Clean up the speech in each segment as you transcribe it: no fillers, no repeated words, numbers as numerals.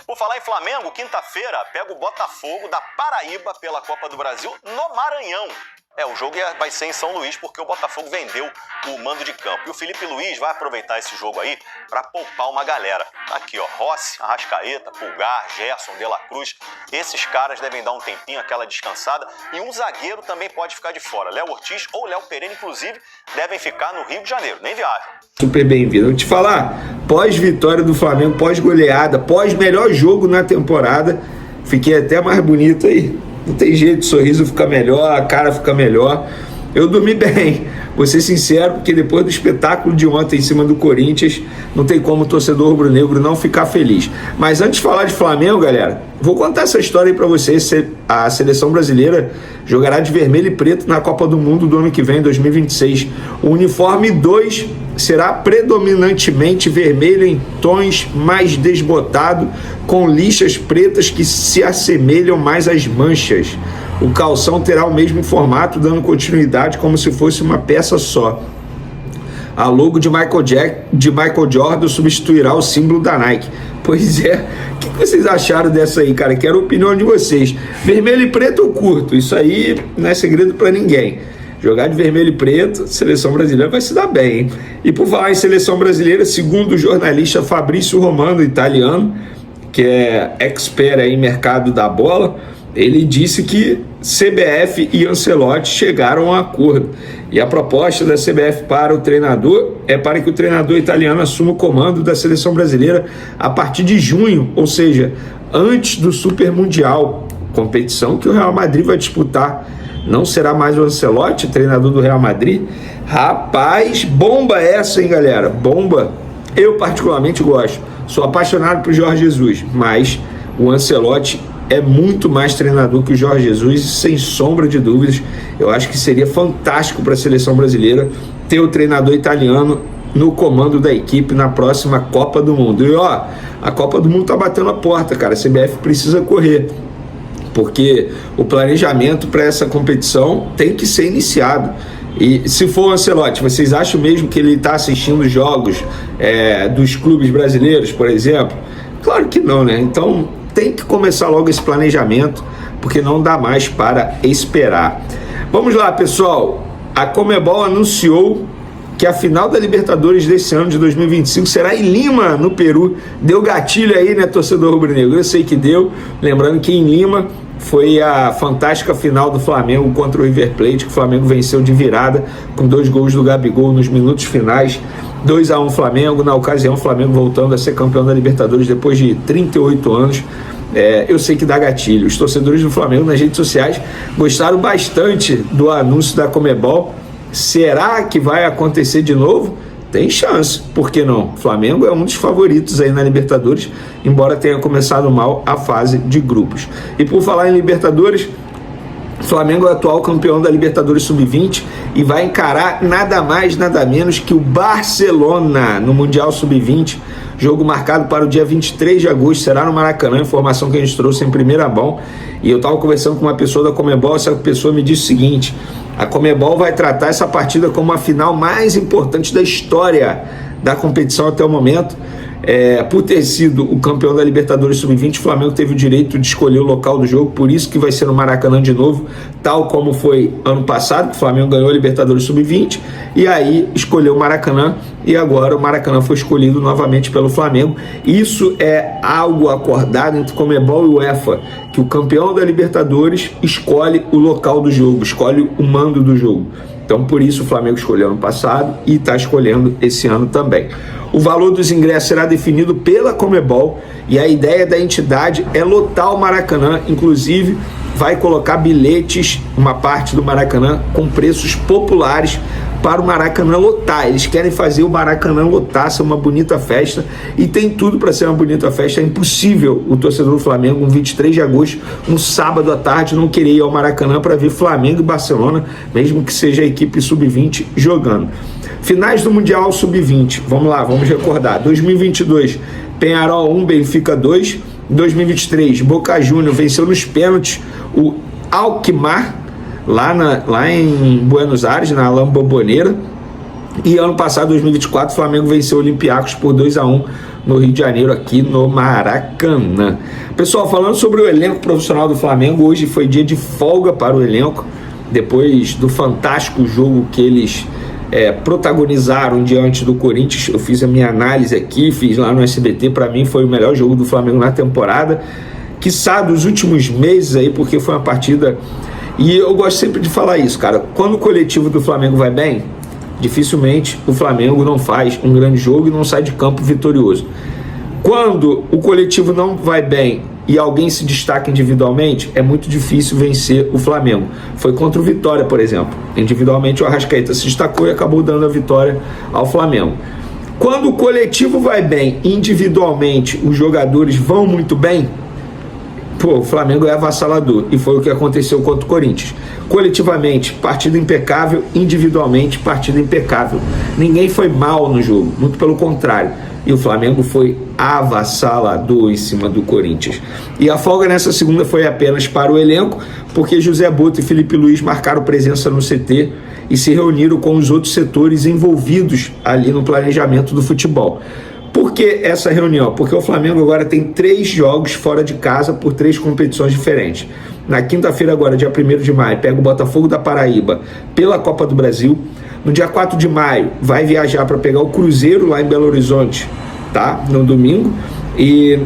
Por falar em Flamengo, quinta-feira pega o Botafogo da Paraíba pela Copa do Brasil no Maranhão. O jogo vai ser em São Luís porque o Botafogo vendeu o mando de campo. E o Felipe Luiz vai aproveitar esse jogo aí para poupar uma galera. Aqui, ó, Rossi, Arrascaeta, Pulgar, Gerson, De La Cruz. Esses caras devem dar um tempinho, aquela descansada. E um zagueiro também pode ficar de fora. Léo Ortiz ou Léo Pereira, inclusive, devem ficar no Rio de Janeiro. Nem viajam. Super bem-vindo. Vou te falar, pós-vitória do Flamengo, pós-goleada, pós-melhor jogo na temporada, fiquei até mais bonito aí. Não tem jeito, o sorriso fica melhor, a cara fica melhor. Eu dormi bem, vou ser sincero, porque depois do espetáculo de ontem em cima do Corinthians, não tem como o torcedor rubro-negro não ficar feliz. Mas antes de falar de Flamengo, galera, vou contar essa história aí pra vocês. A seleção brasileira jogará de vermelho e preto na Copa do Mundo do ano que vem, 2026. O uniforme 2 será predominantemente vermelho em tons mais desbotado, com lixas pretas que se assemelham mais às manchas. O calção terá o mesmo formato, dando continuidade como se fosse uma peça só. A logo de Michael Jordan substituirá o símbolo da Nike. Pois é, o que vocês acharam dessa aí, cara? Quero a opinião de vocês. Vermelho e preto eu curto, isso aí não é segredo pra ninguém. Jogar de vermelho e preto, seleção brasileira vai se dar bem, hein? E por falar em seleção brasileira, segundo o jornalista Fabrício Romano, italiano, que é expert em mercado da bola, ele disse que CBF e Ancelotti chegaram a um acordo. E a proposta da CBF para o treinador é para que o treinador italiano assuma o comando da seleção brasileira a partir de junho, ou seja, antes do Super Mundial, competição que o Real Madrid vai disputar. Não será mais o Ancelotti, treinador do Real Madrid? Rapaz, bomba essa, hein, galera? Bomba. Eu particularmente gosto. Sou apaixonado por Jorge Jesus, mas o Ancelotti é muito mais treinador que o Jorge Jesus, sem sombra de dúvidas. Eu acho que seria fantástico para a seleção brasileira ter o treinador italiano no comando da equipe na próxima Copa do Mundo. E ó, a Copa do Mundo tá batendo a porta, cara. A CBF precisa correr, porque o planejamento para essa competição tem que ser iniciado. E se for o Ancelotti, vocês acham mesmo que ele está assistindo os jogos dos clubes brasileiros, por exemplo? Claro que não, né? Então tem que começar logo esse planejamento, porque não dá mais para esperar. Vamos lá, pessoal. A Conmebol anunciou que a final da Libertadores desse ano de 2025 será em Lima, no Peru. Deu gatilho aí, né, torcedor rubro-negro? Eu sei que deu. Lembrando que em Lima foi a fantástica final do Flamengo contra o River Plate, que o Flamengo venceu de virada com 2 gols do Gabigol nos minutos finais. 2-1 Flamengo, na ocasião o Flamengo voltando a ser campeão da Libertadores depois de 38 anos. Eu sei que dá gatilho. Os torcedores do Flamengo nas redes sociais gostaram bastante do anúncio da Conmebol. Será que vai acontecer de novo? Tem chance, por que não? O Flamengo é um dos favoritos aí na Libertadores, embora tenha começado mal a fase de grupos. E por falar em Libertadores, o Flamengo é o atual campeão da Libertadores Sub-20 e vai encarar nada mais, nada menos que o Barcelona no Mundial Sub-20. Jogo marcado para o dia 23 de agosto, será no Maracanã, informação que a gente trouxe em primeira mão. E eu estava conversando com uma pessoa da Conmebol, essa pessoa me disse o seguinte: a Conmebol vai tratar essa partida como a final mais importante da história da competição até o momento. Por ter sido o campeão da Libertadores Sub-20, o Flamengo teve o direito de escolher o local do jogo, por isso que vai ser no Maracanã de novo, tal como foi ano passado, que o Flamengo ganhou a Libertadores Sub-20, e aí escolheu o Maracanã, e agora o Maracanã foi escolhido novamente pelo Flamengo. Isso é algo acordado entre Conmebol e UEFA, que o campeão da Libertadores escolhe o local do jogo, escolhe o mando do jogo. Então, por isso o Flamengo escolheu ano passado e está escolhendo esse ano também. O valor dos ingressos será definido pela Conmebol e a ideia da entidade é lotar o Maracanã, inclusive vai colocar bilhetes, uma parte do Maracanã, com preços populares para o Maracanã lotar. Eles querem fazer o Maracanã lotar, ser uma bonita festa, e tem tudo para ser uma bonita festa. É impossível o torcedor do Flamengo, um 23 de agosto, um sábado à tarde, não querer ir ao Maracanã para ver Flamengo e Barcelona, mesmo que seja a equipe Sub-20 jogando. Finais do Mundial Sub-20, vamos lá, vamos recordar. 2022, Peñarol 1, Benfica 2. 2023, Boca Juniors venceu nos pênaltis o Alkmaar, lá em Buenos Aires, na Alain Bombonera. E ano passado, 2024, o Flamengo venceu o Olympiacos por 2-1 no Rio de Janeiro, aqui no Maracanã. Pessoal, falando sobre o elenco profissional do Flamengo, hoje foi dia de folga para o elenco, depois do fantástico jogo que eles protagonizaram diante do Corinthians. Eu fiz a minha análise aqui, fiz lá no SBT, para mim foi o melhor jogo do Flamengo na temporada, quiçá dos últimos meses aí, porque foi uma partida, e eu gosto sempre de falar isso, cara, quando o coletivo do Flamengo vai bem, dificilmente o Flamengo não faz um grande jogo e não sai de campo vitorioso. Quando o coletivo não vai bem e alguém se destaca individualmente, é muito difícil vencer o Flamengo. Foi contra o Vitória, por exemplo. Individualmente o Arrascaeta se destacou e acabou dando a vitória ao Flamengo. Quando o coletivo vai bem, individualmente os jogadores vão muito bem, o Flamengo é avassalador, e foi o que aconteceu contra o Corinthians. Coletivamente, partida impecável, individualmente, partida impecável. Ninguém foi mal no jogo, muito pelo contrário. E o Flamengo foi avassalador em cima do Corinthians. E a folga nessa segunda foi apenas para o elenco, porque José Boto e Felipe Luiz marcaram presença no CT e se reuniram com os outros setores envolvidos ali no planejamento do futebol. Por que essa reunião? Porque o Flamengo agora tem 3 jogos fora de casa por 3 competições diferentes. Na quinta-feira agora, dia 1º de maio, pega o Botafogo da Paraíba pela Copa do Brasil. No dia 4 de maio, vai viajar para pegar o Cruzeiro lá em Belo Horizonte, tá? No domingo. E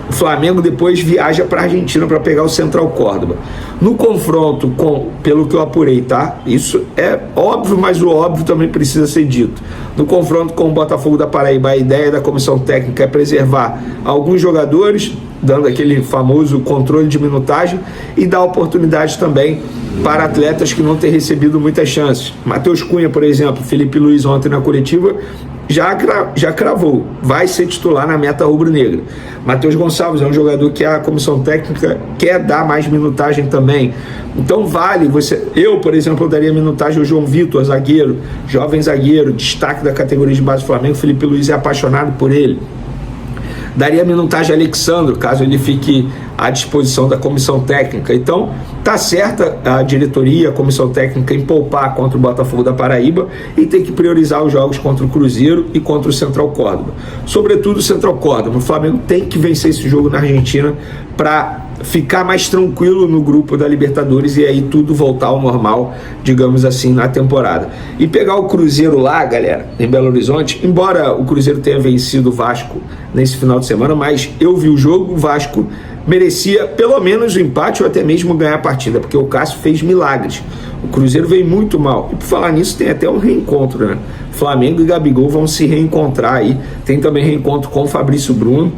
o Flamengo depois viaja para a Argentina para pegar o Central Córdoba. No confronto com, pelo que eu apurei, tá? Isso é óbvio, mas o óbvio também precisa ser dito. No confronto com o Botafogo da Paraíba, a ideia da comissão técnica é preservar alguns jogadores, dando aquele famoso controle de minutagem, e dar oportunidade também para atletas que não têm recebido muitas chances. Matheus Cunha, por exemplo, Felipe Luiz ontem na coletiva, já cravou, vai ser titular na meta rubro-negra. Matheus Gonçalves é um jogador que a comissão técnica quer dar mais minutagem também. Então vale, eu, por exemplo, eu daria minutagem ao João Vitor, zagueiro, jovem zagueiro, destaque da categoria de base do Flamengo. Felipe Luiz é apaixonado por ele. Daria minutagem a Alexandro, caso ele fique à disposição da comissão técnica. Então, tá certa a diretoria, a comissão técnica em poupar contra o Botafogo da Paraíba e tem que priorizar os jogos contra o Cruzeiro e contra o Central Córdoba. Sobretudo o Central Córdoba. O Flamengo tem que vencer esse jogo na Argentina para ficar mais tranquilo no grupo da Libertadores e aí tudo voltar ao normal, digamos assim, na temporada. E pegar o Cruzeiro lá, galera, em Belo Horizonte, embora o Cruzeiro tenha vencido o Vasco nesse final de semana, mas eu vi o jogo, o Vasco merecia pelo menos o empate ou até mesmo ganhar a partida, porque o Cássio fez milagres. O Cruzeiro veio muito mal. E por falar nisso, tem até um reencontro, né? Flamengo e Gabigol vão se reencontrar aí. Tem também reencontro com o Fabrício Bruno.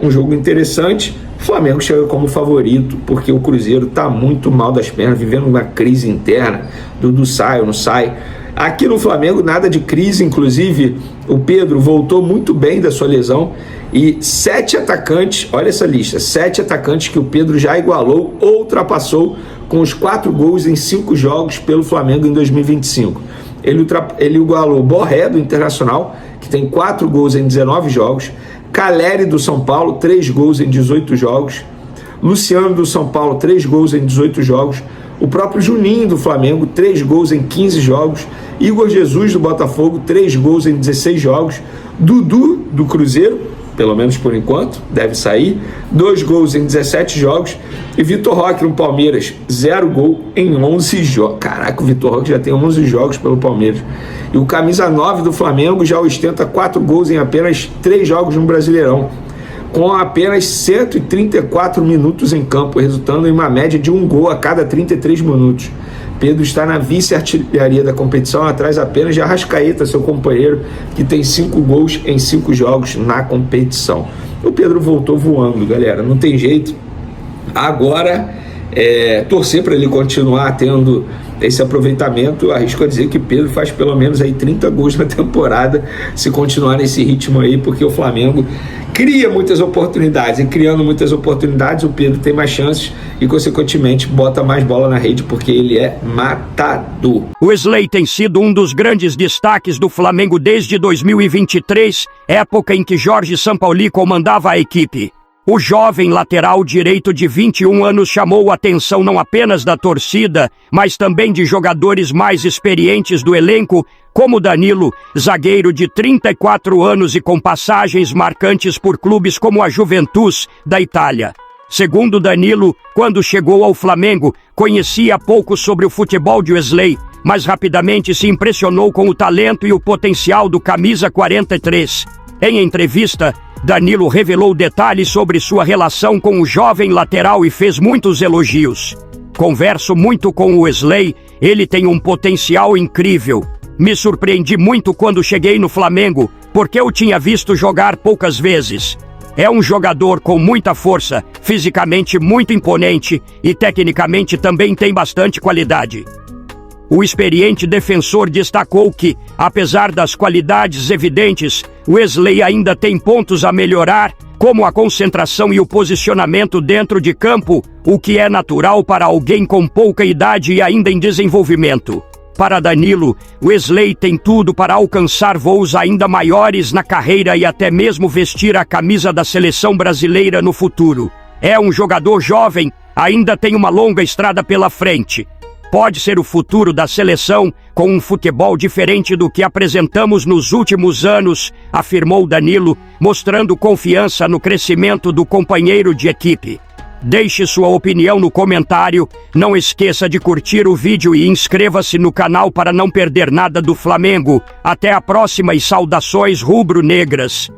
Um jogo interessante. O Flamengo chega como favorito, porque o Cruzeiro está muito mal das pernas, vivendo uma crise interna. Dudu sai ou não sai. Aqui no Flamengo, nada de crise, inclusive o Pedro voltou muito bem da sua lesão. E 7 atacantes, olha essa lista, 7 atacantes que o Pedro já igualou ou ultrapassou com os 4 gols em 5 jogos pelo Flamengo em 2025. Ele igualou Borré, do Internacional, que tem 4 gols em 19 jogos, Caleri, do São Paulo, 3 gols em 18 jogos, Luciano, do São Paulo, 3 gols em 18 jogos, o próprio Juninho, do Flamengo, 3 gols em 15 jogos, Igor Jesus, do Botafogo, 3 gols em 16 jogos, Dudu, do Cruzeiro, pelo menos por enquanto, deve sair, 2 gols em 17 jogos, e Vitor Roque no Palmeiras, 0 gol em 11 jogos. Caraca, o Vitor Roque já tem 11 jogos pelo Palmeiras. E o camisa 9 do Flamengo já ostenta 4 gols em apenas 3 jogos no Brasileirão, com apenas 134 minutos em campo, resultando em uma média de 1 gol a cada 33 minutos. Pedro está na vice-artilharia da competição, atrás apenas de Arrascaeta, seu companheiro, que tem 5 gols em 5 jogos na competição. O Pedro voltou voando, galera, não tem jeito. Agora, torcer para ele continuar tendo esse aproveitamento. Arrisco a dizer que Pedro faz pelo menos aí 30 gols na temporada, se continuar nesse ritmo aí, porque o Flamengo cria muitas oportunidades, e criando muitas oportunidades o Pedro tem mais chances e consequentemente bota mais bola na rede, porque ele é matador. O Wesley tem sido um dos grandes destaques do Flamengo desde 2023, época em que Jorge Sampaoli comandava a equipe. O jovem lateral direito de 21 anos chamou a atenção não apenas da torcida, mas também de jogadores mais experientes do elenco, como Danilo, zagueiro de 34 anos e com passagens marcantes por clubes como a Juventus, da Itália. Segundo Danilo, quando chegou ao Flamengo, conhecia pouco sobre o futebol de Wesley, mas rapidamente se impressionou com o talento e o potencial do camisa 43. Em entrevista, Danilo revelou detalhes sobre sua relação com o jovem lateral e fez muitos elogios. Converso muito com o Wesley, ele tem um potencial incrível. Me surpreendi muito quando cheguei no Flamengo, porque eu tinha visto jogar poucas vezes. É um jogador com muita força, fisicamente muito imponente e tecnicamente também tem bastante qualidade. O experiente defensor destacou que, apesar das qualidades evidentes, Wesley ainda tem pontos a melhorar, como a concentração e o posicionamento dentro de campo, o que é natural para alguém com pouca idade e ainda em desenvolvimento. Para Danilo, Wesley tem tudo para alcançar voos ainda maiores na carreira e até mesmo vestir a camisa da seleção brasileira no futuro. É um jogador jovem, ainda tem uma longa estrada pela frente. Pode ser o futuro da seleção com um futebol diferente do que apresentamos nos últimos anos, afirmou Danilo, mostrando confiança no crescimento do companheiro de equipe. Deixe sua opinião no comentário, não esqueça de curtir o vídeo e inscreva-se no canal para não perder nada do Flamengo. Até a próxima e saudações rubro-negras.